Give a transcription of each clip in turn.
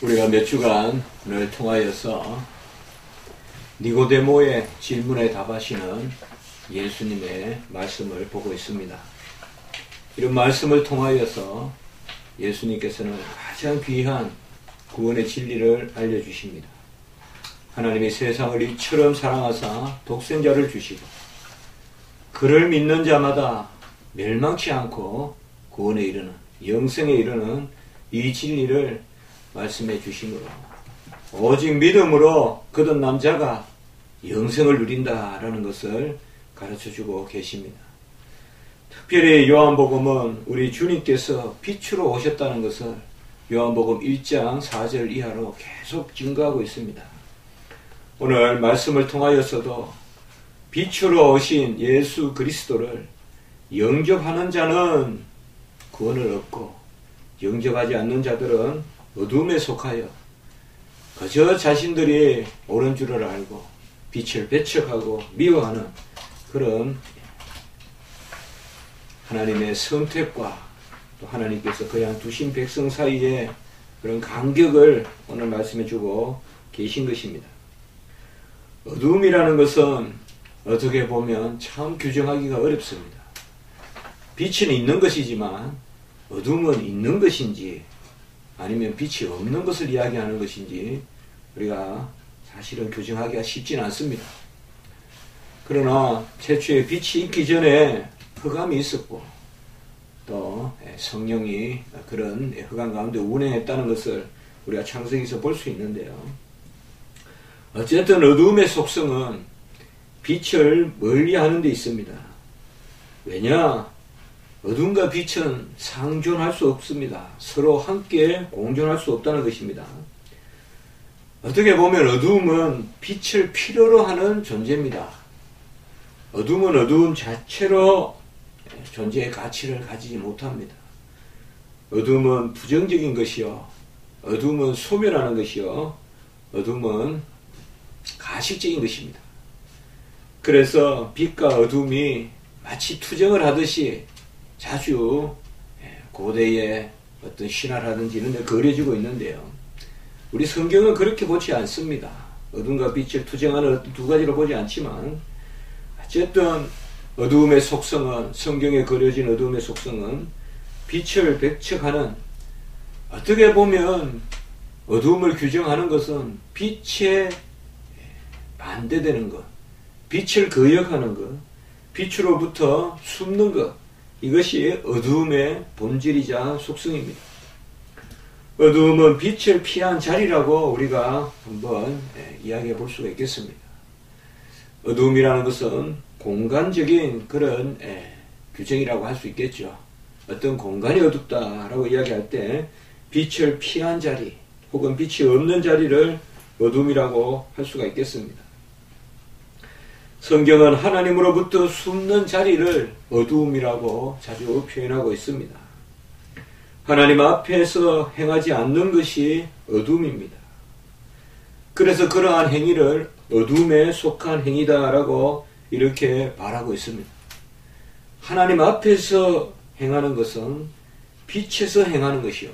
우리가 몇 주간을 통하여서 니고데모의 질문에 답하시는 예수님의 말씀을 보고 있습니다. 이런 말씀을 통하여서 예수님께서는 가장 귀한 구원의 진리를 알려주십니다. 하나님이 세상을 이처럼 사랑하사 독생자를 주시고 그를 믿는 자마다 멸망치 않고 구원에 이르는, 영생에 이르는 이 진리를 말씀해 주시므로 오직 믿음으로 거듭난 자가 영생을 누린다라는 것을 가르쳐주고 계십니다. 특별히 요한복음은 우리 주님께서 빛으로 오셨다는 것을 요한복음 1장 4절 이하로 계속 증거하고 있습니다. 오늘 말씀을 통하여서도 빛으로 오신 예수 그리스도를 영접하는 자는 구원을 얻고 영접하지 않는 자들은 어둠에 속하여 그저 자신들이 옳은 줄을 알고 빛을 배척하고 미워하는 그런 하나님의 선택과 또 하나님께서 그냥 두신 백성 사이에 그런 간격을 오늘 말씀해 주고 계신 것입니다. 어둠이라는 것은 어떻게 보면 참 규정하기가 어렵습니다. 빛은 있는 것이지만 어둠은 있는 것인지 아니면 빛이 없는 것을 이야기하는 것인지 우리가 사실은 규정하기가 쉽지는 않습니다. 그러나 최초의 빛이 있기 전에 흑암이 있었고 또 성령이 그런 흑암 가운데 운행했다는 것을 우리가 창세기에서 볼 수 있는데요. 어쨌든 어둠의 속성은 빛을 멀리하는 데 있습니다. 왜냐? 어둠과 빛은 상존할 수 없습니다. 서로 함께 공존할 수 없다는 것입니다. 어떻게 보면 어둠은 빛을 필요로 하는 존재입니다. 어둠은 어둠 자체로 존재의 가치를 가지지 못합니다. 어둠은 부정적인 것이요, 어둠은 소멸하는 것이요, 어둠은 가식적인 것입니다. 그래서 빛과 어둠이 마치 투쟁을 하듯이 자주 고대의 어떤 신화라든지 이런 데 그려지고 있는데요. 우리 성경은 그렇게 보지 않습니다. 어둠과 빛을 투쟁하는 어떤 두 가지로 보지 않지만 어쨌든 어두움의 속성은, 성경에 그려진 어두움의 속성은 빛을 배척하는, 어떻게 보면 어두움을 규정하는 것은 빛에 반대되는 것, 빛을 거역하는 것, 빛으로부터 숨는 것, 이것이 어두움의 본질이자 속성입니다. 어두움은 빛을 피한 자리라고 우리가 한번 이야기해 볼 수가 있겠습니다. 어두움이라는 것은 공간적인 그런 규정이라고 할 수 있겠죠. 어떤 공간이 어둡다라고 이야기할 때 빛을 피한 자리 혹은 빛이 없는 자리를 어둠이라고 할 수가 있겠습니다. 성경은 하나님으로부터 숨는 자리를 어두움이라고 자주 표현하고 있습니다. 하나님 앞에서 행하지 않는 것이 어둠입니다. 그래서 그러한 행위를 어둠에 속한 행위다라고 이렇게 말하고 있습니다. 하나님 앞에서 행하는 것은 빛에서 행하는 것이요,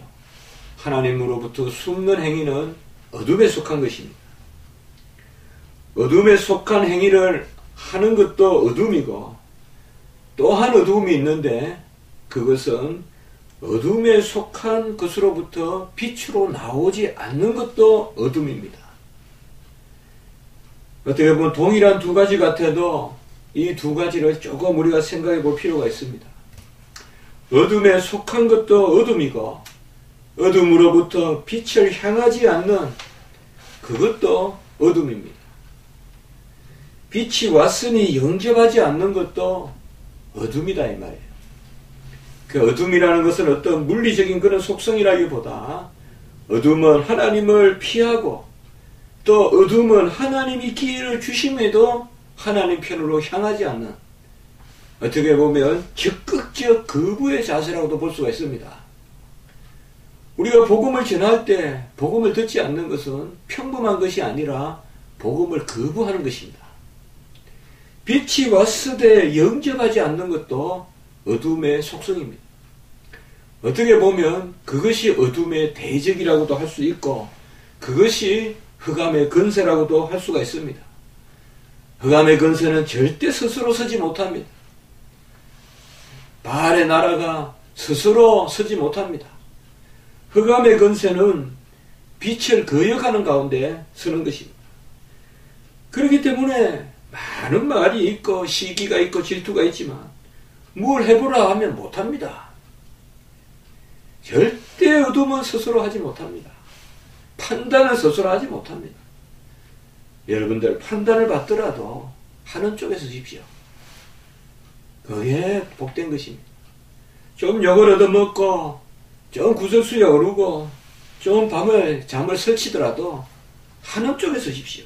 하나님으로부터 숨는 행위는 어둠에 속한 것입니다. 어둠에 속한 행위를 하는 것도 어둠이고 또한 어둠이 있는데 그것은 어둠에 속한 것으로부터 빛으로 나오지 않는 것도 어둠입니다. 어떻게 보면 동일한 두 가지 같아도 이 두 가지를 조금 우리가 생각해 볼 필요가 있습니다. 어둠에 속한 것도 어둠이고 어둠으로부터 빛을 향하지 않는 그것도 어둠입니다. 빛이 왔으니 영접하지 않는 것도 어둠이다 이 말이에요. 그 어둠이라는 것은 어떤 물리적인 그런 속성이라기보다 어둠은 하나님을 피하고 또 어둠은 하나님이 기회를 주심에도 하나님 편으로 향하지 않는, 어떻게 보면 적극적 거부의 자세라고도 볼 수가 있습니다. 우리가 복음을 전할 때 복음을 듣지 않는 것은 평범한 것이 아니라 복음을 거부하는 것입니다. 빛이 왔으되 영접하지 않는 것도 어둠의 속성입니다. 어떻게 보면 그것이 어둠의 대적이라고도 할 수 있고 그것이 흑암의 근세라고도 할 수가 있습니다. 흑암의 근세는 절대 스스로 서지 못합니다. 바알의 나라가 스스로 서지 못합니다. 흑암의 근세는 빛을 거역하는 가운데 서는 것입니다. 그렇기 때문에 많은 말이 있고 시기가 있고 질투가 있지만 뭘 해보라 하면 못합니다. 절대 어둠은 스스로 하지 못합니다. 판단을 스스로 하지 못합니다. 여러분들 판단을 받더라도 하는 쪽에 서십시오. 그게 복된 것입니다. 좀 욕을 얻어먹고 좀 구설수에 오르고 좀 밤을 잠을 설치더라도 하는 쪽에 서십시오.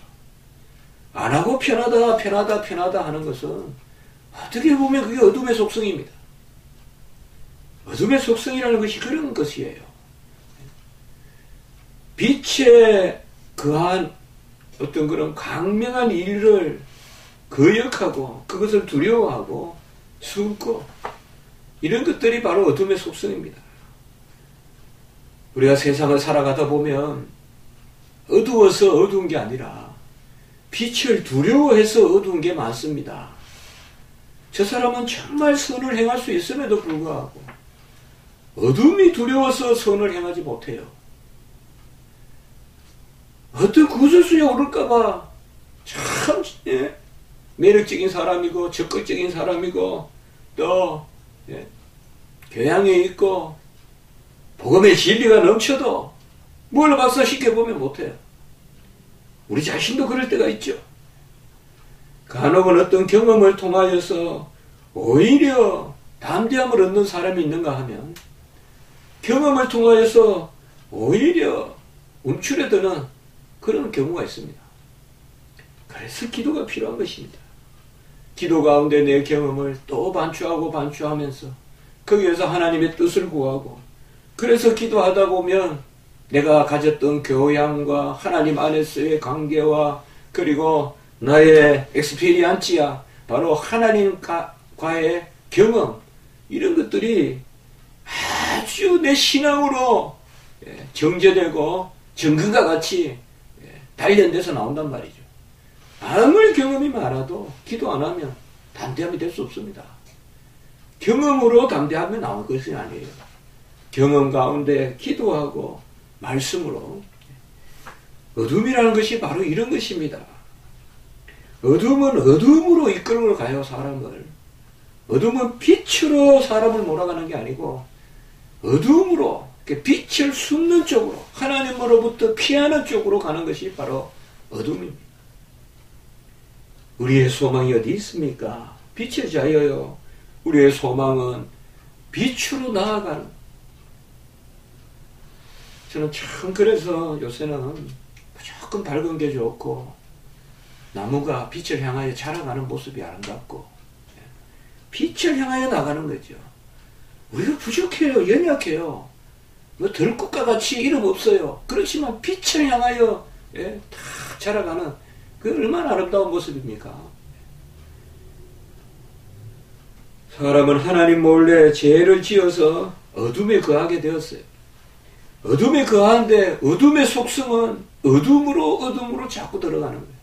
안 하고 편하다 하는 것은 어떻게 보면 그게 어둠의 속성입니다. 어둠의 속성이라는 것이 그런 것이에요. 빛에 그한 어떤 그런 광명한 일을 거역하고 그것을 두려워하고 숨고 이런 것들이 바로 어둠의 속성입니다. 우리가 세상을 살아가다 보면 어두워서 어두운 게 아니라 빛을 두려워해서 어두운 게 많습니다. 저 사람은 정말 선을 행할 수 있음에도 불구하고 어둠이 두려워서 선을 행하지 못해요. 어떤 구설수에 오를까봐 참 매력적인 사람이고 적극적인 사람이고 또 교양에 있고 복음의 진리가 넘쳐도 뭘 박사시켜보면 못해요. 우리 자신도 그럴 때가 있죠. 간혹은 어떤 경험을 통하여서 오히려 담대함을 얻는 사람이 있는가 하면 경험을 통하여서 오히려 움츠려드는 그런 경우가 있습니다. 그래서 기도가 필요한 것입니다. 기도 가운데 내 경험을 또 반추하면서 거기에서 하나님의 뜻을 구하고 그래서 기도하다 보면 내가 가졌던 교양과 하나님 안에서의 관계와 그리고 나의 엑스피리언스야 바로 하나님과의 경험 이런 것들이 아주 내 신앙으로 정제되고 정근과 같이 단련돼서 나온단 말이죠. 아무리 경험이 많아도 기도 안 하면 담대함이 될 수 없습니다. 경험으로 담대함이 나올 것이 아니에요. 경험 가운데 기도하고 말씀으로 어둠이라는 것이 바로 이런 것입니다. 어둠은 어둠으로 이끌어 가요 사람을. 어둠은 빛으로 사람을 몰아가는 게 아니고 어둠으로 빛을 숨는 쪽으로 하나님으로부터 피하는 쪽으로 가는 것이 바로 어둠입니다. 우리의 소망이 어디 있습니까? 빛의 자여요. 우리의 소망은 빛으로 나아가는. 저는 참 그래서 요새는 무조건 밝은 게 좋고 나무가 빛을 향하여 자라가는 모습이 아름답고 빛을 향하여 나가는 거죠. 우리가 부족해요. 연약해요. 뭐 들꽃과 같이 이름 없어요. 그렇지만 빛을 향하여 다 자라가는 그 얼마나 아름다운 모습입니까? 사람은 하나님 몰래 죄를 지어서 어둠에 거하게 되었어요. 어둠에 거하는데 어둠의 속성은 어둠으로 자꾸 들어가는 거예요.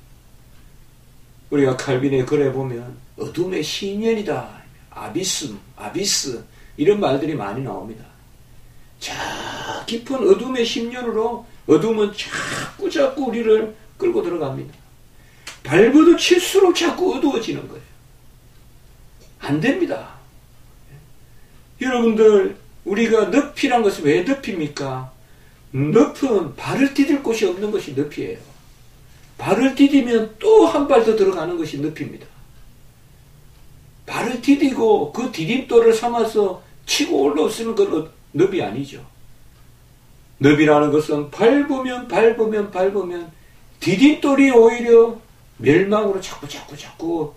우리가 칼빈의 글에 보면 어둠의 신년이다. 아비스 이런 말들이 많이 나옵니다. 저 깊은 어둠의 심년으로 어둠은 자꾸 우리를 끌고 들어갑니다. 발버둥 칠수록 자꾸 어두워지는 거예요. 안 됩니다. 여러분들 우리가 늪이란 것은 왜 늪입니까? 늪은 발을 디딜 곳이 없는 것이 늪이에요. 발을 디디면 또 한 발 더 들어가는 것이 늪입니다. 발을 디디고 그 디딤돌을 삼아서 치고 올라왔으면 그 늪이 아니죠. 늪이라는 것은 밟으면 디딤돌이 오히려 멸망으로 자꾸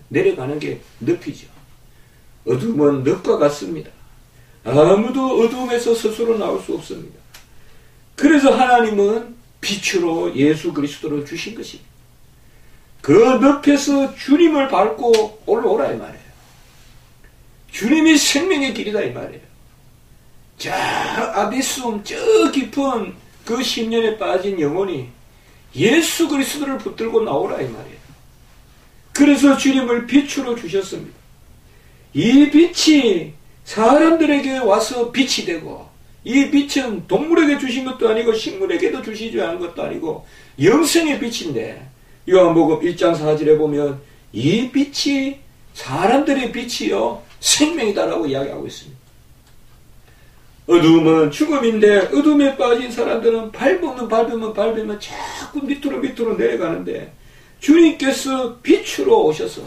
내려가는 게 늪이죠. 어둠은 늪과 같습니다. 아무도 어둠에서 스스로 나올 수 없습니다. 그래서 하나님은 빛으로 예수 그리스도를 주신 것입니다. 그 늪에서 주님을 밟고 올라오라 이 말이에요. 주님이 생명의 길이다 이 말이에요. 저 아비스움, 저 깊은 그 심년에 빠진 영혼이 예수 그리스도를 붙들고 나오라 이 말이에요. 그래서 주님을 빛으로 주셨습니다. 이 빛이 사람들에게 와서 빛이 되고, 이 빛은 동물에게 주신 것도 아니고 식물에게도 주시지 않은 것도 아니고 영생의 빛인데, 요한복음 1장 4절에 보면 이 빛이 사람들의 빛이요 생명이다라고 이야기하고 있습니다. 어두움은 죽음인데 어둠에 빠진 사람들은 밟으면 자꾸 밑으로 내려가는데, 주님께서 빛으로 오셔서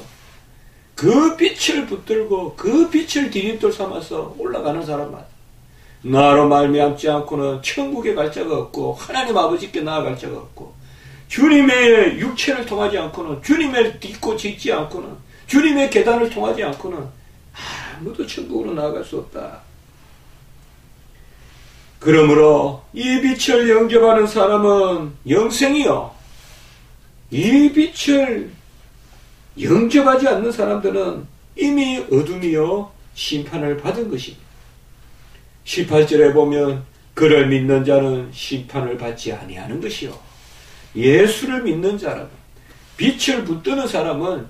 그 빛을 붙들고 그 빛을 디딤돌 삼아서 올라가는 사람마다 나로 말미암지 않고는 천국에 갈 자가 없고 하나님 아버지께 나아갈 자가 없고, 주님의 육체를 통하지 않고는, 주님을 딛고 짚지 않고는, 주님의 계단을 통하지 않고는 아무도 천국으로 나아갈 수 없다. 그러므로 이 빛을 영접하는 사람은 영생이요, 이 빛을 영접하지 않는 사람들은 이미 어둠이요 심판을 받은 것입니다. 18절에 보면 그를 믿는 자는 심판을 받지 아니하는 것이요, 예수를 믿는 자라면, 빛을 붙드는 사람은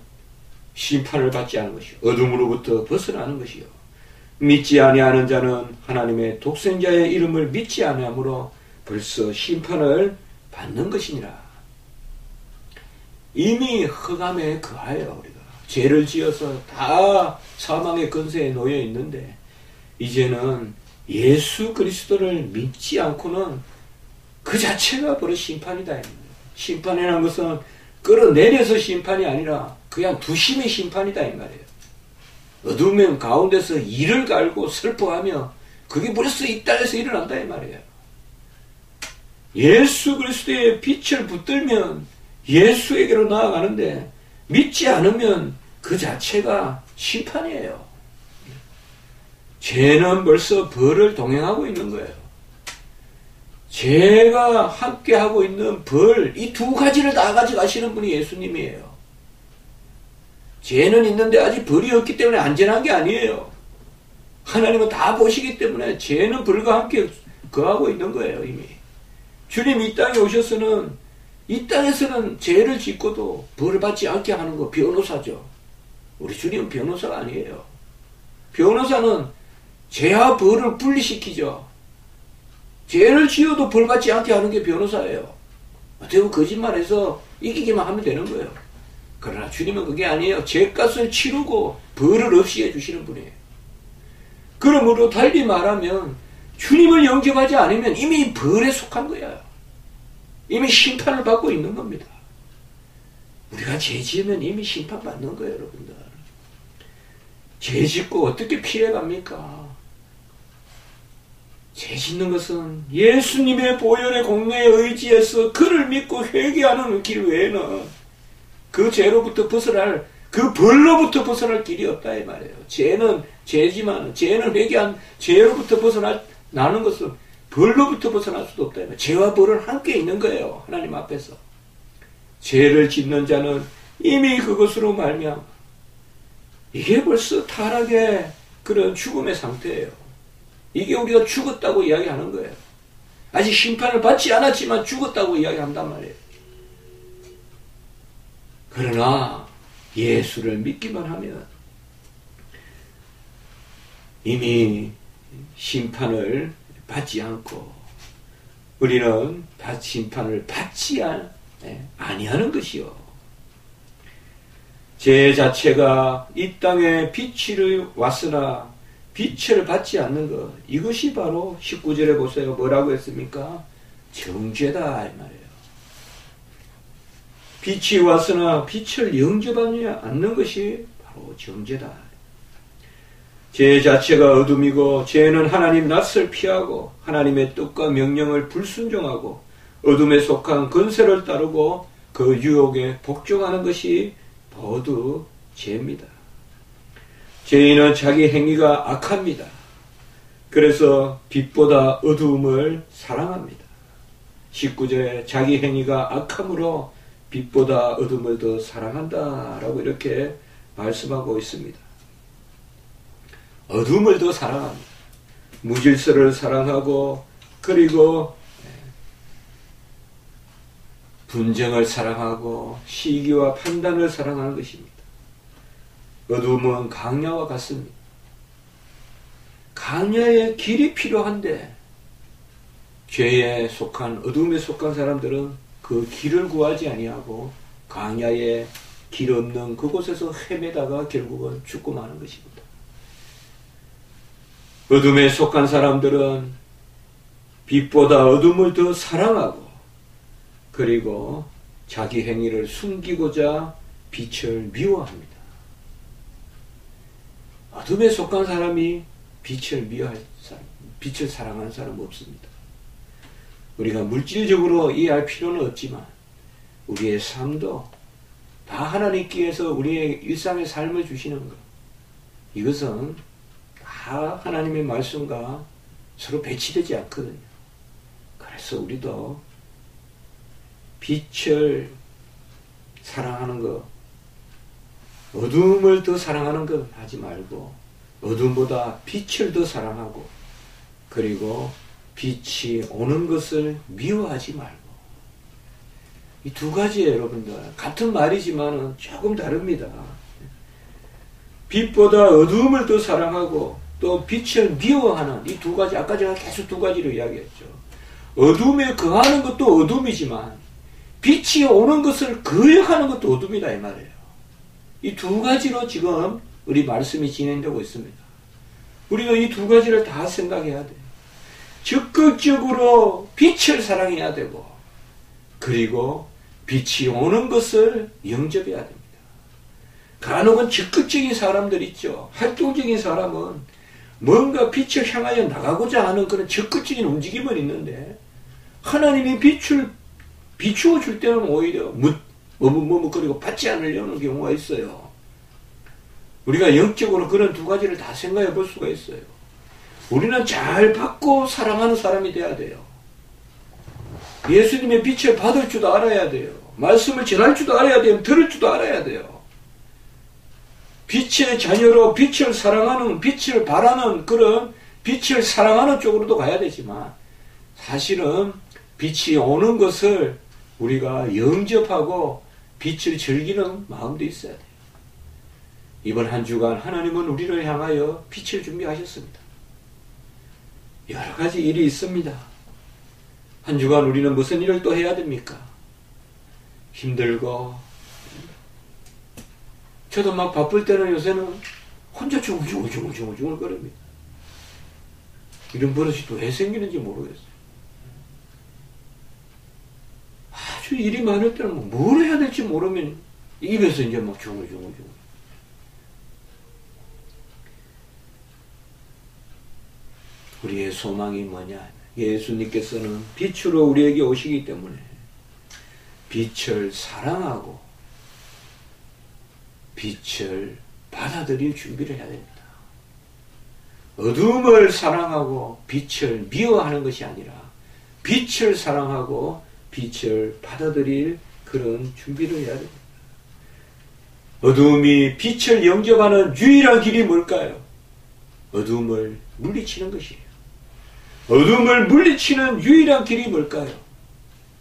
심판을 받지 않는 것이요, 어둠으로부터 벗어나는 것이요, 믿지 아니하는 자는 하나님의 독생자의 이름을 믿지 아니하므로 벌써 심판을 받는 것이니라. 이미 흑암에 거하여 우리가 죄를 지어서 다 사망의 권세에 놓여 있는데, 이제는 예수 그리스도를 믿지 않고는 그 자체가 바로 심판이다. 심판이라는 것은 끌어내려서 심판이 아니라 그냥 두심의 심판이다 이 말이에요. 어두운 가운데서 이를 갈고 슬퍼하며 그게 벌써 이 땅에서 일어난다 이 말이에요. 예수 그리스도의 빛을 붙들면 예수에게로 나아가는데, 믿지 않으면 그 자체가 심판이에요. 죄는 벌써 벌을 동행하고 있는 거예요. 죄가 함께하고 있는 벌, 이 두 가지를 다 가져가시는 분이 예수님이에요. 죄는 있는데 아직 벌이 없기 때문에 안전한 게 아니에요. 하나님은 다 보시기 때문에 죄는 벌과 함께 거하고 있는 거예요. 이미 주님이 이 땅에 오셔서는, 이 땅에서는 죄를 짓고도 벌을 받지 않게 하는 거 변호사죠. 우리 주님은 변호사가 아니에요. 변호사는 죄와 벌을 분리시키죠. 죄를 지어도 벌 받지 않게 하는 게 변호사예요. 어떻게 보면 거짓말해서 이기기만 하면 되는 거예요. 그러나 주님은 그게 아니에요. 죄값을 치르고 벌을 없이 해주시는 분이에요. 그러므로 달리 말하면 주님을 영접하지 않으면 이미 벌에 속한 거야. 이미 심판을 받고 있는 겁니다. 우리가 죄 지으면 이미 심판받는 거예요, 여러분들. 죄 짓고 어떻게 피해갑니까? 죄 짓는 것은 예수님의 보혈의 공로에 의지해서 그를 믿고 회개하는 길 외에는 그 죄로부터 벗어날, 그 벌로부터 벗어날 길이 없다 이 말이에요. 죄는 죄지만, 죄는 회개한 죄로부터 벗어나는 것은 벌로부터 벗어날 수도 없다 이 말이에요. 죄와 벌은 함께 있는 거예요, 하나님 앞에서. 죄를 짓는 자는 이미 그것으로 말미암아 이게 벌써 타락의 그런 죽음의 상태예요. 이게 우리가 죽었다고 이야기하는 거예요. 아직 심판을 받지 않았지만 죽었다고 이야기한단 말이에요. 그러나 예수를 믿기만 하면 이미 심판을 받지 않고 우리는 심판을 받지 아니하는 것이요. 죄 자체가 이 땅에 빛이 왔으나 빛을 받지 않는 것, 이것이 바로 19절에 보세요. 뭐라고 했습니까? 정죄다 이 말이에요. 빛이 왔으나 빛을 영접하지 않는 것이 바로 정죄다. 죄 자체가 어둠이고 죄는 하나님 낯을 피하고 하나님의 뜻과 명령을 불순종하고 어둠에 속한 권세를 따르고 그 유혹에 복종하는 것이 모두 죄입니다. 죄인은 자기 행위가 악합니다. 그래서 빛보다 어두움을 사랑합니다. 19절에 자기 행위가 악함으로 빛보다 어둠을 더 사랑한다 라고 이렇게 말씀하고 있습니다. 어둠을 더 사랑합니다. 무질서를 사랑하고 그리고 분쟁을 사랑하고 시기와 판단을 사랑하는 것입니다. 어둠은 강야와 같습니다. 강야의 길이 필요한데 죄에 속한 어둠에 속한 사람들은 그 길을 구하지 아니하고 강야에 길 없는 그곳에서 헤매다가 결국은 죽고 마는 것입니다. 어둠에 속한 사람들은 빛보다 어둠을 더 사랑하고 그리고 자기 행위를 숨기고자 빛을 미워합니다. 어둠에 속한 사람이 빛을 미워할 사람, 빛을 사랑하는 사람 없습니다. 우리가 물질적으로 이해할 필요는 없지만 우리의 삶도 다 하나님께서 우리의 일상의 삶을 주시는 것, 이것은 다 하나님의 말씀과 서로 배치되지 않거든요. 그래서 우리도 빛을 사랑하는 것, 어둠을 더 사랑하는 것 하지 말고 어둠보다 빛을 더 사랑하고 그리고 빛이 오는 것을 미워하지 말고, 이 두 가지예요. 여러분들 같은 말이지만 조금 다릅니다. 빛보다 어둠을 더 사랑하고 또 빛을 미워하는 이 두 가지, 아까 제가 계속 두 가지를 이야기했죠. 어둠에 거하는 것도 어둠이지만 빛이 오는 것을 거역하는 것도 어둠이다 이 말이에요. 이 두 가지로 지금 우리 말씀이 진행되고 있습니다. 우리가 이 두 가지를 다 생각해야 돼요. 적극적으로 빛을 사랑해야 되고 그리고 빛이 오는 것을 영접해야 됩니다. 간혹은 적극적인 사람들 있죠. 활동적인 사람은 뭔가 빛을 향하여 나가고자 하는 그런 적극적인 움직임은 있는데 하나님이 빛을 비추어 줄 때는 오히려 머뭇머뭇거리고 받지 않으려는 경우가 있어요. 우리가 영적으로 그런 두 가지를 다 생각해 볼 수가 있어요. 우리는 잘 받고 사랑하는 사람이 돼야 돼요. 예수님의 빛을 받을 줄도 알아야 돼요. 말씀을 전할 줄도 알아야 돼요. 들을 줄도 알아야 돼요. 빛의 자녀로 빛을 사랑하는, 빛을 바라는 그런 빛을 사랑하는 쪽으로도 가야 되지만 사실은 빛이 오는 것을 우리가 영접하고 빛을 즐기는 마음도 있어야 돼요. 이번 한 주간 하나님은 우리를 향하여 빛을 준비하셨습니다. 여러 가지 일이 있습니다. 한 주간 우리는 무슨 일을 또 해야 됩니까? 힘들고 저도 막 바쁠 때는 요새는 혼자 중얼중얼 거립니다. 이런 버릇이 또 왜 생기는지 모르겠어요. 아주 일이 많을 때는 뭘 해야 될지 모르면 입에서 이제 막 중얼중얼. 우리의 소망이 뭐냐? 예수님께서는 빛으로 우리에게 오시기 때문에 빛을 사랑하고 빛을 받아들일 준비를 해야 됩니다. 어둠을 사랑하고 빛을 미워하는 것이 아니라 빛을 사랑하고 빛을 받아들일 그런 준비를 해야 됩니다. 어둠이 빛을 영접하는 유일한 길이 뭘까요? 어둠을 물리치는 것이에요. 어둠을 물리치는 유일한 길이 뭘까요?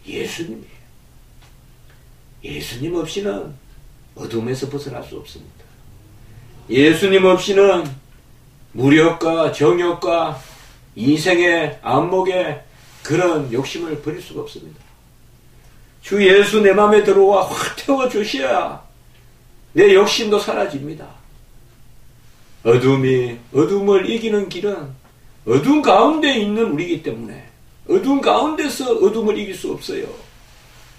예수님이에요. 예수님 없이는 어둠에서 벗어날 수 없습니다. 예수님 없이는 무력과 정욕과 인생의 안목의 그런 욕심을 버릴 수가 없습니다. 주 예수 내 마음에 들어와 확 태워주셔야 내 욕심도 사라집니다. 어둠을 이기는 길은 어둠 가운데 있는 우리이기 때문에 어둠 가운데서 어둠을 이길 수 없어요.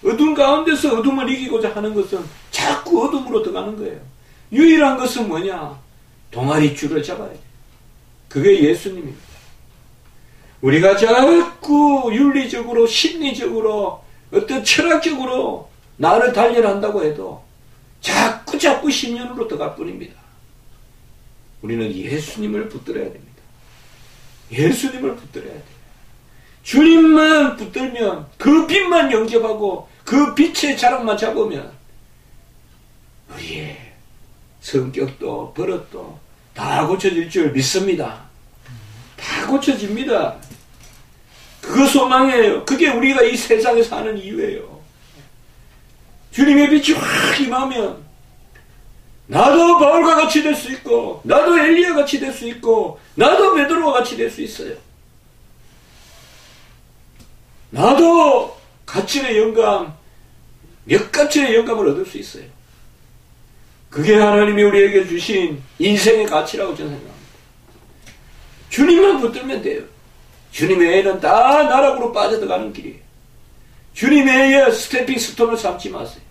어둠 가운데서 어둠을 이기고자 하는 것은 자꾸 어둠으로 들어가는 거예요. 유일한 것은 뭐냐? 동아리줄을 잡아야 돼요. 그게 예수님입니다. 우리가 자꾸 윤리적으로 심리적으로 어떤 철학적으로 나를 단련한다고 해도 자꾸 신념으로 들어갈 뿐입니다. 우리는 예수님을 붙들어야 됩니다. 예수님을 붙들어야 돼요. 주님만 붙들면 그 빛만 영접하고 그 빛의 자락만 잡으면 우리의 성격도 버릇도 다 고쳐질 줄 믿습니다. 다 고쳐집니다. 그거 소망이에요. 그게 우리가 이 세상에 사는 이유예요. 주님의 빛이 확 임하면 나도 바울과 같이 될 수 있고, 나도 엘리야 같이 될 수 있고, 나도 베드로와 같이 될 수 있어요. 나도 가치의 영감, 몇 가치의 영감을 얻을 수 있어요. 그게 하나님이 우리에게 주신 인생의 가치라고 저는 생각합니다. 주님만 붙들면 돼요. 주님 외에는 다 나락으로 빠져들어가는 길이에요. 주님 외에 스태핑 스톤을 삼지 마세요.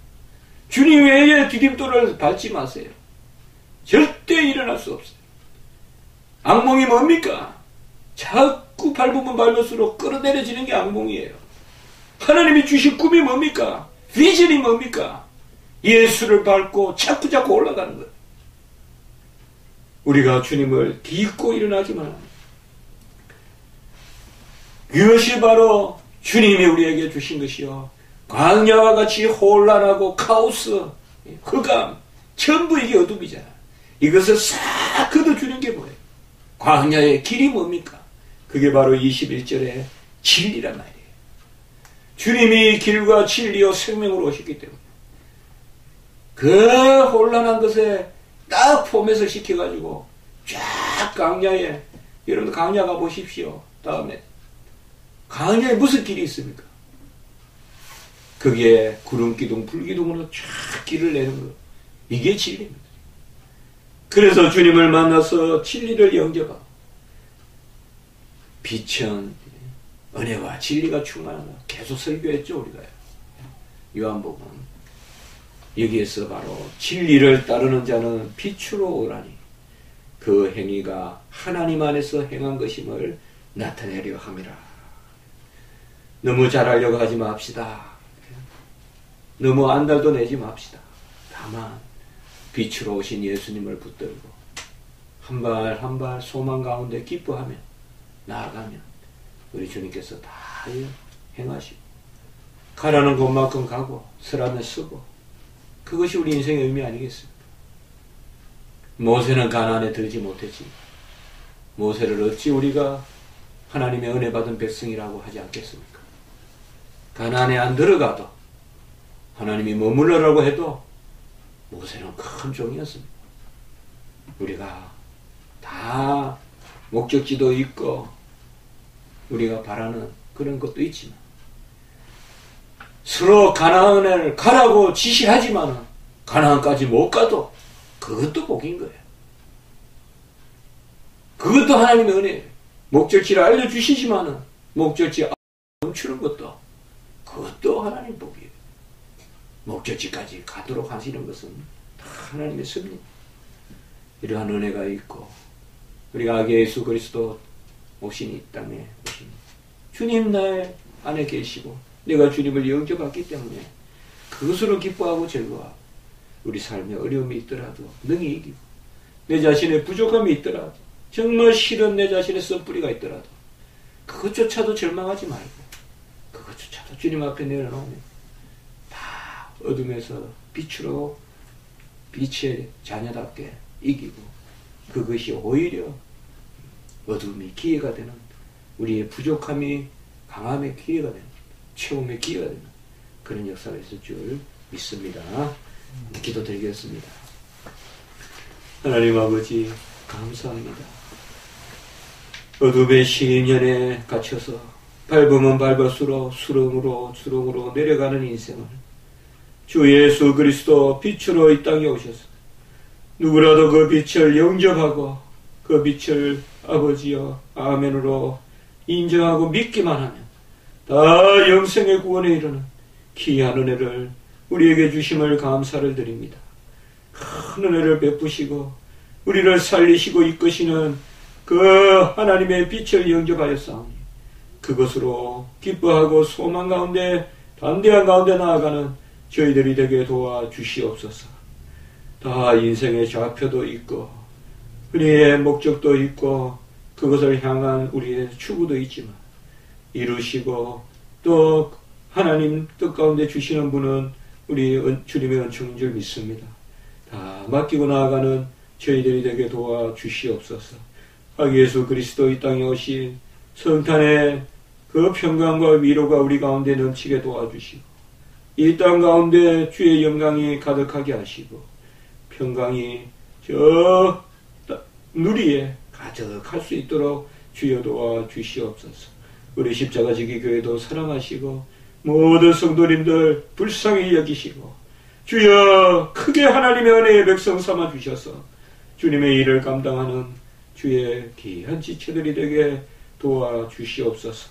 주님 외에 디딤돌을 밟지 마세요. 절대 일어날 수 없어요. 악몽이 뭡니까? 자꾸 밟으면 밟을수록 끌어내려지는 게 악몽이에요. 하나님이 주신 꿈이 뭡니까? 비전이 뭡니까? 예수를 밟고 자꾸 올라가는 거예요. 우리가 주님을 딛고 일어나기만 합니다. 이것이 바로 주님이 우리에게 주신 것이요. 광야와 같이 혼란하고 카오스, 흑암, 전부 이게 어둠이잖아. 이것을 싹 걷어주는 게 뭐예요? 광야의 길이 뭡니까? 그게 바로 21절의 진리란 말이에요. 주님이 길과 진리요 생명으로 오셨기 때문에 그 혼란한 것에 딱 포맷을 시켜가지고 쫙 광야에, 여러분 광야 가보십시오. 다음에 광야에 무슨 길이 있습니까? 거기에 구름기둥, 불기둥으로 쫙 길을 내는 거. 이게 진리입니다. 그래서 주님을 만나서 진리를 영접하고 빛은 은혜와 진리가 충만하다. 계속 설교했죠, 우리가요. 요한복음. 여기에서 바로 진리를 따르는 자는 빛으로 오라니 그 행위가 하나님 안에서 행한 것임을 나타내려 함이라. 너무 잘하려고 하지 맙시다. 너무 안달도 내지 맙시다. 다만 빛으로 오신 예수님을 붙들고 한 발 한 발 소망 가운데 기뻐하며 나아가면 우리 주님께서 다 행하시고 가라는 곳만큼 가고 서라면 쓰고 그것이 우리 인생의 의미 아니겠습니까? 모세는 가나안에 들지 못했지. 모세를 어찌 우리가 하나님의 은혜 받은 백성이라고 하지 않겠습니까? 가나안에 안 들어가도 하나님이 머물러라고 해도 모세는 큰 종이었습니다. 우리가 다 목적지도 있고 우리가 바라는 그런 것도 있지만 서로 가나안을 가라고 지시하지만 가나안까지 못 가도 그것도 복인 거예요. 그것도 하나님의 은혜예요. 목적지를 알려주시지만 목적지 멈추는 것도 그것도 하나님 복이에요. 목적지까지 가도록 하시는 것은 다 하나님의 섭리. 이러한 은혜가 있고 우리가 아기 예수 그리스도 오신 이 땅에 오신 주님 나의 안에 계시고 내가 주님을 영접했기 때문에 그것으로 기뻐하고 즐거워하고 우리 삶에 어려움이 있더라도 능히 이기고 내 자신의 부족함이 있더라도 정말 싫은 내 자신의 썸뿌리가 있더라도 그것조차도 절망하지 말고 그것조차도 주님 앞에 내려놓으면 다 어둠에서 빛으로 빛의 자녀답게 이기고 그것이 오히려 어둠이 기회가 되는 우리의 부족함이 강함의 기회가 되는 체험의 기회가 되는 그런 역사가 있을 줄 믿습니다. 기도드리겠습니다. 하나님 아버지 감사합니다. 어둠의 시인연에 갇혀서 밟으면 밟을수록 수렁으로 내려가는 인생을 주 예수 그리스도 빛으로 이 땅에 오셔서 누구라도 그 빛을 영접하고 그 빛을 아버지여 아멘으로 인정하고 믿기만 하면 다 영생의 구원에 이르는 귀한 은혜를 우리에게 주심을 감사를 드립니다. 큰 은혜를 베푸시고 우리를 살리시고 이끄시는 그 하나님의 빛을 영접하였사오니 그것으로 기뻐하고 소망 가운데 담대한 가운데 나아가는 저희들이 되게 도와주시옵소서. 다 인생의 좌표도 있고 우리의 목적도 있고 그것을 향한 우리의 추구도 있지만 이루시고 또 하나님 뜻 가운데 주시는 분은 우리 주님의 은총인 줄 믿습니다. 다 맡기고 나아가는 저희들이 되게 도와주시옵소서. 예수 그리스도 이 땅에 오신 성탄의 그 평강과 위로가 우리 가운데 넘치게 도와주시고 이 땅 가운데 주의 영광이 가득하게 하시고 평강이 저 누리에 가득할 수 있도록 주여 도와주시옵소서. 우리 십자가지기 교회도 사랑하시고 모든 성도님들 불쌍히 여기시고 주여 크게 하나님의 은혜의 백성 삼아 주셔서 주님의 일을 감당하는 주의 귀한 지체들이 되게 도와주시옵소서.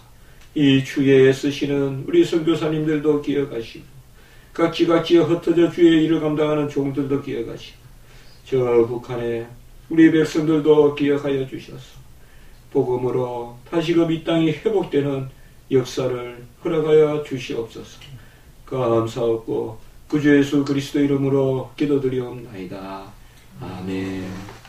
이 주에 애쓰시는 우리 선교사님들도 기억하시고 각지각지에 흩어져 주의 일을 감당하는 종들도 기억하시고 저 북한의 우리 백성들도 기억하여 주셔서 복음으로 다시금 이 땅이 회복되는 역사를 허락하여 주시옵소서. 감사하고 구주 예수 그리스도 이름으로 기도드리옵나이다. 아멘.